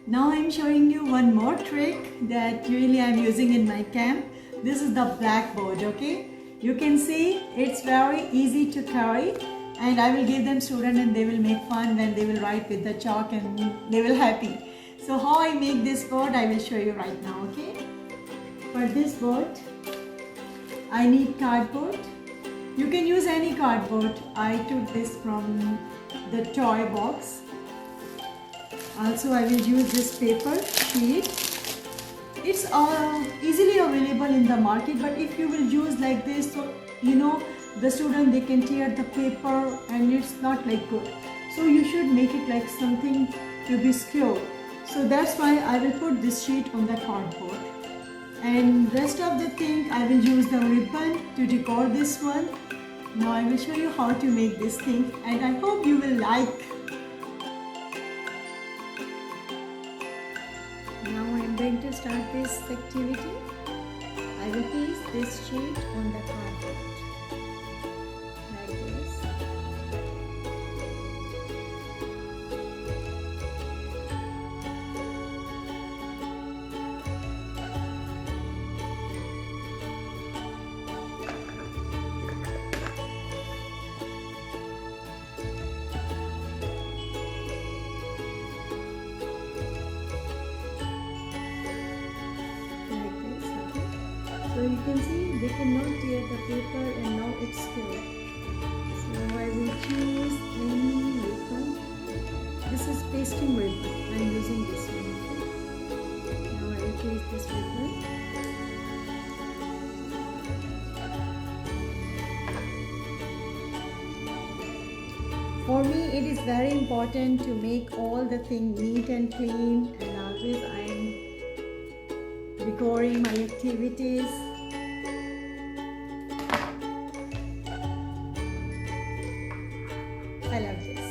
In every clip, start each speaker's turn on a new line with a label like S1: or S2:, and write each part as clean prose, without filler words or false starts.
S1: Now I'm showing you one more trick that really I'm using in my camp. This is the blackboard, okay? You can see it's very easy to carry, and I will give them student and they will make fun when they will write with the chalk and they will happy. So how I make this board I will show you right now, okay? For this board I need cardboard. You can use any cardboard. I took this from the toy box. Also I will use this paper sheet. It's easily available in the market, but if you will use like this, so you know the student, they can tear the paper and it's not like good. So you should make it like something to be secure. So that's why I will put this sheet on the cardboard. And rest of the thing I will use the ribbon to decor this one. Now I will show you how to make this thing, and I hope you will like. Now I am going to start this activity. I will place this sheet on the cardboard like this. So you can see they cannot tear the paper and now it's secured. So I will choose any ribbon. This is pasting ribbon. I am using this one. Okay? Now I will choose this ribbon. For me it is very important to make all the things neat and clean, and always I am decorating my activities. I love this.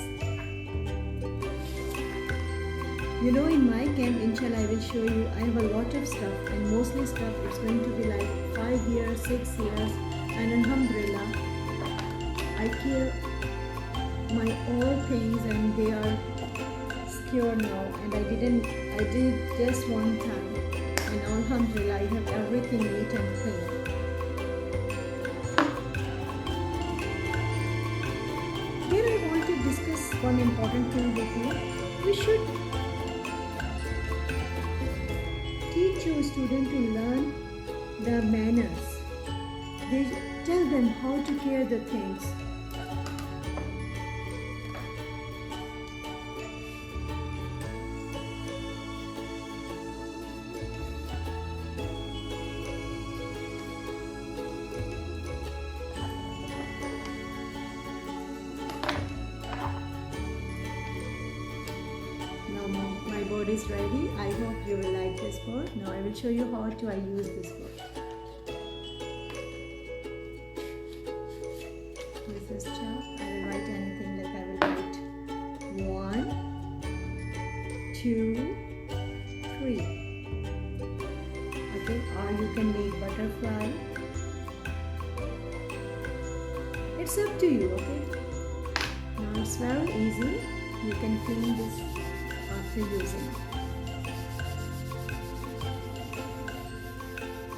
S1: You know, in my camp, inshallah, I will show you, I have a lot of stuff, and mostly stuff it's going to be like 5 years, 6 years, and alhamdulillah, I keep my all things and they are secure now, and I did just one time, and alhamdulillah, I have everything neat and clean. Here I want to discuss one important thing with you. We should teach your student to learn the manners. They tell them how to care the things. My board is ready. I hope you will like this board. Now I will show you how I use this board. This is chalk. I will write anything, like I will write 1, 2, 3. Okay, or you can make butterfly. It's up to you, okay? Now it's very easy. You can clean this after using.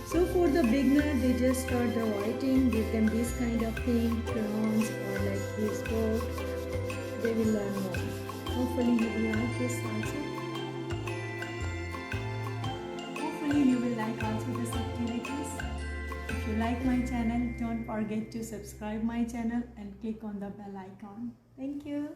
S1: So for the beginner, they just start the writing, give them this kind of thing, crayons or like this board. They will learn more. Hopefully you will like this also. Hopefully you will like also these activities. If you like my channel, don't forget to subscribe my channel and click on the bell icon. Thank you.